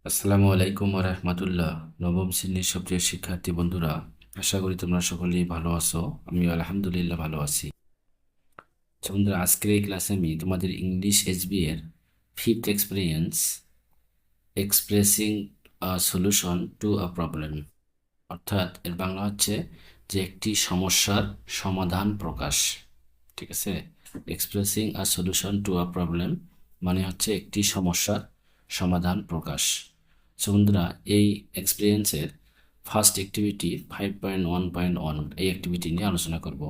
আসসালামু আলাইকুম রহমতুল্লাহ। নবম শ্রেণীর সবচেয়ে শিক্ষার্থী বন্ধুরা, আশা করি তোমরা সকলেই ভালো আছো। আমি আলহামদুলিল্লাহ ভালো আছি। তো বন্ধুরা, আজকের এই ক্লাসে আমি তোমাদের ইংলিশ এসবি এর fifth experience expressing a solution to a problem, অর্থাৎ এর বাংলা হচ্ছে যে একটি সমস্যার সমাধান প্রকাশ। ঠিক আছে, expressing a solution to a problem মানে হচ্ছে একটি সমস্যার সমাধান প্রকাশ। সো বন্ধুরা, এই এক্সপিরিয়েন্সের ফার্স্ট অ্যাক্টিভিটি 5.1.1 এই অ্যাক্টিভিটি নিয়ে আলোচনা করব।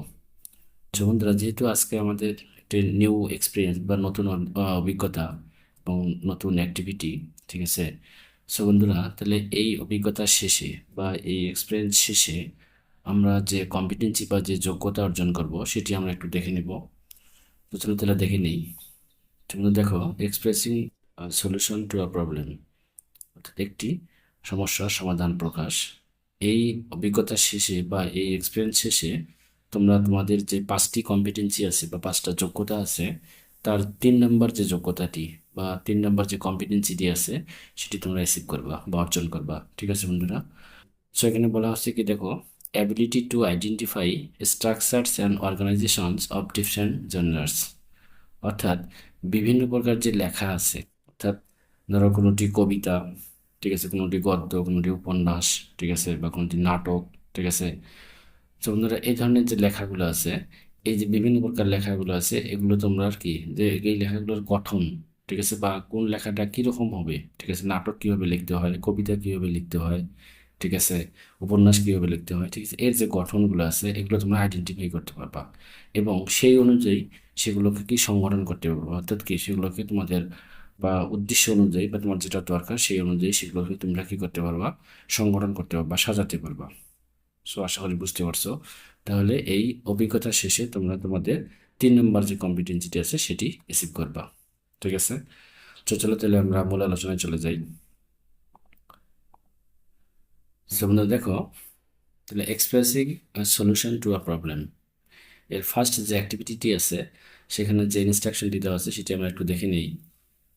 সো বন্ধুরা, যেহেতু আজকে আমাদের একটি নিউ এক্সপিরিয়েন্স বা নতুন অভিজ্ঞতা এবং নতুন অ্যাক্টিভিটি, ঠিক আছে। সো বন্ধুরা, তাহলে এই অভিজ্ঞতা শেষে বা এই এক্সপিরিয়েন্স শেষে আমরা যে কম্পিটেন্সি বা যে যোগ্যতা অর্জন করব সেটি আমরা একটু দেখে নেব। তো চলো তাহলে দেখে নিই। তোমরা দেখো, expressing solution to a problem, অর্থাৎ একটি সমস্যার সমাধান প্রকাশ। এই অভিজ্ঞতা শেষে বা এই এক্সপিরিয়েন্স শেষে তোমরা তোমাদের যে পাঁচটি কম্পিটেন্সি আছে বা পাঁচটা যোগ্যতা আছে, তার 3 নম্বর যে যোগ্যতাটি বা 3 নম্বর যে কম্পিটেন্সিটি আছে সেটি তোমরা অ্যাচিভ করবা বা অর্জন করবা। ঠিক আছে বন্ধুরা। সো এখানে বলা হচ্ছে কি, দেখো, ability to identify structures and organisations of different genres, অর্থাৎ বিভিন্ন প্রকার যে লেখা আছে, অর্থাৎ ধরো কোনোটি কবিতা, ঠিক আছে, কোনোটি গদ্য, কোনোটি উপন্যাস, ঠিক আছে, বা কোনোটি নাটক, ঠিক আছে। তো বন্ধুরা, এই ধরনের যে লেখাগুলো আছে, এই যে বিভিন্ন প্রকার লেখাগুলো আছে, এগুলো তোমরা আর কি যে এই লেখাগুলোর গঠন, ঠিক আছে, বা কোন লেখাটা কিরকম হবে, ঠিক আছে, নাটক কিভাবে লিখতে হয়, কবিতা কিভাবে লিখতে হয়, ঠিক আছে, উপন্যাস কিভাবে লিখতে হয়, ঠিক আছে, এর যে গঠনগুলো আছে এগুলো তোমরা আইডেন্টিফাই করতে পারবা এবং সেই অনুযায়ী সেগুলোকে কি সংগঠন করতে পারবা, অর্থাৎ কি সেগুলোকে তোমাদের বা উদ্দেশ্য অনুযায়ী বা তোমার যেটা দরকার সেই অনুযায়ী সেগুলোকে তোমরা কি করতে পারবা, সংগঠন করতে পারবা, সাজাতে পারবা। সো আশা করি বুঝতে পারছো। তাহলে এই অভিজ্ঞতা শেষে তোমরা তোমাদের 3 নম্বর যে কম্পিটেন্সিটি আছে সেটি অ্যাচিভ করবা। ঠিক আছে। তো চলো তাহলে আমরা মূল আলোচনায় চলে যাই। তোমরা দেখো, তাহলে expressing solution to a problem এর ফার্স্ট যে অ্যাক্টিভিটিটি আছে সেখানে যে ইনস্ট্রাকশনটি দেওয়া আছে সেটি আমরা একটু দেখে নিই।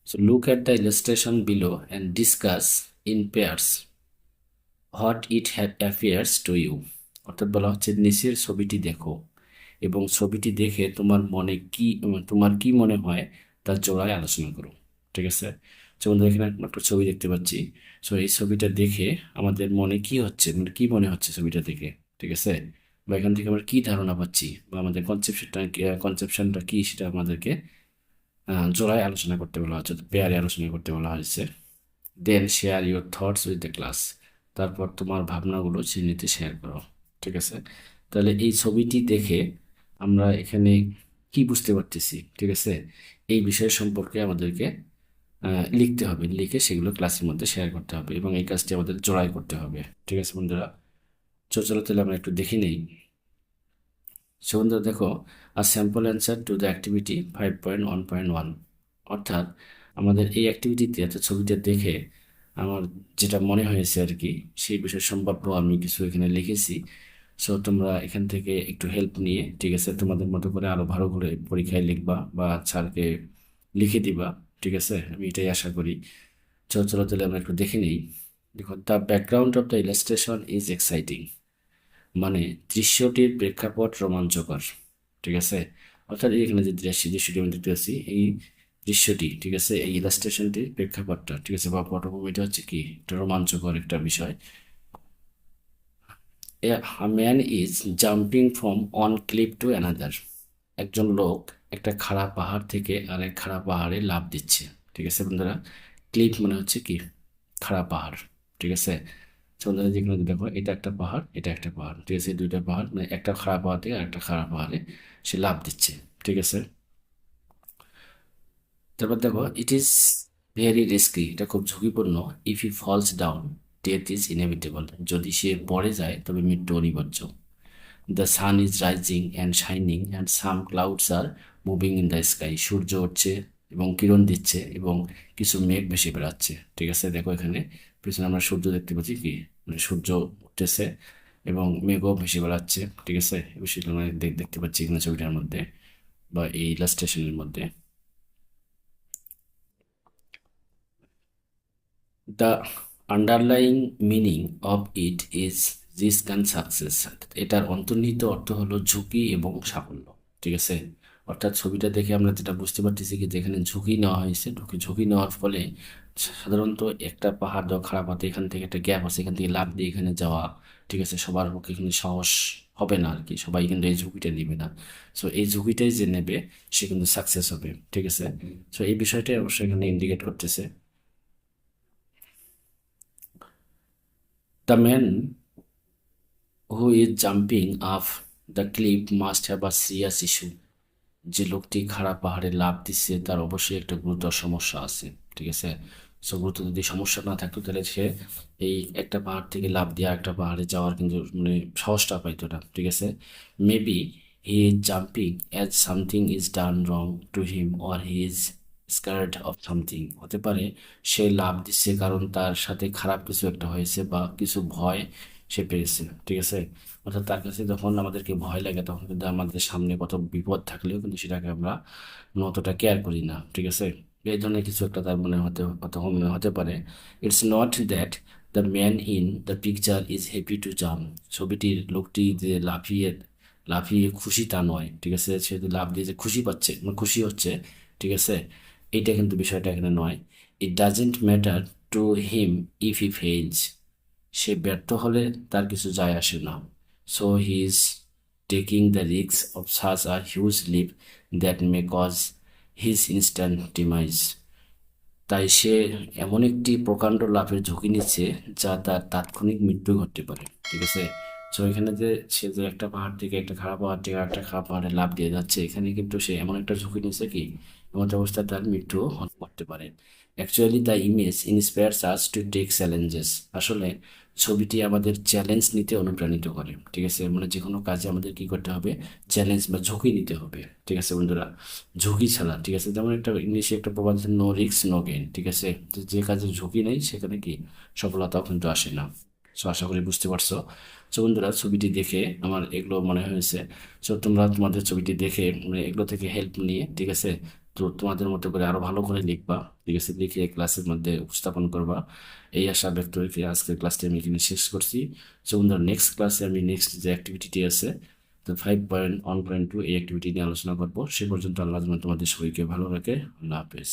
So look at the illustration below and discuss in pairs what it appears to you, অর্থাৎ বলা হচ্ছে নিচের ছবিটি দেখো এবং ছবিটি দেখে তোমার কি মনে হয় তার জোড়ায় আলোচনা করো। ঠিক আছে। যেমন ধরো এখানে একটা ছবি দেখতে পাচ্ছি। সো এই ছবিটা দেখে আমাদের মনে কি হচ্ছে, মানে কি মনে হচ্ছে ছবিটা দেখে, ঠিক আছে, বা এখান থেকে আমরা কি ধারণা পাচ্ছি বা আমাদের কনসেপশনটা কি সেটা আমাদেরকে জোড়ায় আলোচনা করতে বলা হচ্ছে, পেয়ারে আলোচনা করতে বলা হয়েছে। Then share your thoughts with the class, তারপর তোমার ভাবনাগুলো শ্রেণীতে শেয়ার করো। ঠিক আছে। তাহলে এই ছবিটি দেখে আমরা এখানে কি বুঝতে পারতেছি, ঠিক আছে, এই বিষয় সম্পর্কে আমাদেরকে লিখতে হবে, লিখে সেগুলো ক্লাসের মধ্যে শেয়ার করতে হবে এবং এই কাজটি আমাদের জোড়ায় করতে হবে। ঠিক আছে বন্ধুরা। চলো তাহলে আমরা একটু দেখে নেই। সো বন্ধুরা দেখো, আর sample answer to the activity 5.1.1, অর্থাৎ আমাদের এই অ্যাক্টিভিটিতে অর্থাৎ ছবিটা দেখে আমার যেটা মনে হয়েছে আর কি, সেই বিষয় সম্ভাব্য আমি কিছু এখানে লিখেছি। সো তোমরা এখান থেকে একটু হেল্প নিয়ে, ঠিক আছে, তোমাদের মতো করে আরো ভালো করে পরীক্ষায় লিখবা বা স্যারকে লিখে দিবা। ঠিক আছে, আমি এটাই আশা করি। চলো তাহলে আমরা একটু দেখে নিই। দেখো, the background of the illustration is exciting, মানে দৃশ্যটির প্রেক্ষাপট রোমাঞ্চকর। ঠিক আছে। অর্থাৎ এখানে যে দৃশ্যটি আমি দেখতে পাচ্ছি, এই দৃশ্যটি, ঠিক আছে, এই ইলাস্ট্রেশনটির প্রেক্ষাপটটা, ঠিক আছে, বা পটভূমিটা হচ্ছে কি একটা রোমাঞ্চকর একটা বিষয়। A man is jumping from one cliff to another, একজন লোক একটা খাড়া পাহাড় থেকে আরেক খাড়া পাহাড়ে লাফ দিচ্ছে। ঠিক আছে বন্ধুরা, ক্লিফ মানে হচ্ছে কি খাড়া পাহাড়। ঠিক আছে। তো বন্ধুরা, যেখানে দেখো এটা একটা পাহাড়, এটা একটা পাহাড়, ঠিক আছে, এই দুইটা পাহাড়, মানে একটা খাড়া পাহাড় থেকে আরেকটা খাড়া পাহাড়ে সে লাফ দিচ্ছে। ঠিক আছে। তারপর দেখো, ইট ইজ ভেরি রিস্কি, এটা খুব ঝুঁকিপূর্ণ। If he falls down death is inevitable, যদি সে পড়ে যায় তবে মৃত্যু অনিবার্য। The sun is rising and shining and some clouds are moving in the sky, সূর্য উঠছে এবং কিরণ দিচ্ছে এবং কিছু মেঘ ভেসে বেড়াচ্ছে। ঠিক আছে, দেখো এখানে পিছনে আমরা সূর্য দেখতে পাচ্ছি, কি মানে সূর্য উঠতেছে এবং মেঘও ভেসে বেড়াচ্ছে। ঠিক আছে, এই বিষয়গুলো আমরা দেখতে পাচ্ছি এখানে ছবিটার মধ্যে বা এই ইলাস্ট্রেশনের মধ্যে। The underlying meaning of it is risk and success. এটার অন্তর্নিহিত অর্থ হলো ঝুঁকি এবং সাফল্য। ঠিক আছে, অর্থাৎ ছবিটা দেখে আমরা যেটা বুঝতে পারতেছি কি যেখানে ঝুঁকি নেওয়া হয়েছে, ঝুঁকি নেওয়ার ফলে সাধারণত একটা পাহাড় দেওয়া খারাপ হতে এখান থেকে একটা গ্যাপ আছে, এখান থেকে লাফ দিয়ে এখানে যাওয়া, ঠিক আছে, সবার পক্ষে কিন্তু সাহস হবে না আর কি, সবাই কিন্তু এই ঝুঁকিটা নেবে না। সো এই ঝুঁকিটাই যে নেবে সে কিন্তু সাকসেস হবে। ঠিক আছে, সো এই বিষয়টাই অবশ্যই এখানে ইন্ডিকেট করতেছে। The man who is jumping up the cliff must have a serious issue. যে লোকটি খারাপ পাহাড়ে লাফ দিচ্ছে তার অবশ্যই একটা গুরুতর সমস্যা আছে। ঠিক আছে, সো গুরুতর যদি সমস্যা না থাকতো তাহলে সে এই একটা পাহাড় থেকে লাফ দিয়ে একটা পাহাড়ে যাওয়ার কিন্তু মানে সাহসটা পাইতো না। ঠিক আছে, maybe he is jumping as something is done wrong to him or he is scared of something. হতে পারে সে লাফ দিচ্ছে কারণ তার সাথে খারাপ কিছু একটা হয়েছে বা কিছু ভয় সে পেয়েছে। ঠিক আছে, অর্থাৎ তার কাছে যখন আমাদেরকে ভয় লাগে তখন কিন্তু আমাদের সামনে কত বিপদ থাকলেও কিন্তু সেটাকে আমরা অতটা কেয়ার করি না। ঠিক আছে, এই ধরনের কিছু একটা তার মনে তখন মনে হতে পারে। It's not that the man in the picture is happy to jump. ছবিটির লোকটি যে লাফিয়ে লাফিয়ে খুশি তা নয়। ঠিক আছে, সে যে লাফ দিয়ে যে খুশি পাচ্ছে মানে খুশি হচ্ছে। ঠিক আছে, এইটা কিন্তু বিষয়টা এখানে নয়। It doesn't matter to him if he fails. সে ব্যর্থ হলে তার কিছু যায় আসে না। So he is taking the risk of such a huge leap that may cause his instant demise. তাই সে এমন একটি প্রকাণ্ড লাফের ঝুঁকি নিচ্ছে যা তার তাৎক্ষণিক মৃত্যু ঘটতে পারে। ঠিক আছে, সো এখানে যে সে যে একটা পাহাড় থেকে একটা খারাপ পাহাড় থেকে একটা খারাপ পাহাড়ে লাফ দিয়ে যাচ্ছে, এখানে কিন্তু সে এমন একটা ঝুঁকি নিচ্ছে কি এমন একটা অবস্থায় তার মৃত্যু ঘটতে পারে। Actually the image inspires us to take challenges. আসলে ছবিটি আমাদের চ্যালেঞ্জ নিতে অনুপ্রাণিত করে। ঠিক আছে, মানে যে কোনো কাজে আমাদের কি করতে হবে, চ্যালেঞ্জ বা ঝুঁকি নিতে হবে। ঠিক আছে বন্ধুরা, ঝুঁকি ছাড়া, ঠিক আছে, যেমন একটা ইংলিশে একটা প্রবাদ আছে, নো রিস্ক নো গেইন। ঠিক আছে, যে কাজে ঝুঁকি নেই সেখানে কি সফলতাও কিন্তু আসে না। সো আশা করি বুঝতে পারছো। সো বন্ধুরা, ছবিটি দেখে আমার এগুলো মনে হয়েছে। সো তোমরা তোমাদের ছবিটি দেখে মানে এগুলো থেকে হেল্প নিয়ে, ঠিক আছে, তো তোমাদের মতো করে আরো ভালো করে লিখবা। ঠিক আছে, লিখে ক্লাসের মধ্যে উপস্থাপন করবা। এই আশা ব্যক্ত রেখে আজকের ক্লাসটি আমি এখানে শেষ করছি। সো বন্ধুরা, নেক্সট ক্লাসে আমি নেক্সট যে অ্যাক্টিভিটিটি আছে, তো 5.1.2 এই অ্যাক্টিভিটি নিয়ে আলোচনা করবো। সে পর্যন্ত আল্লাহ যেন তোমাদের সবাইকে ভালো রাখে। আল্লাহ হাফেজ।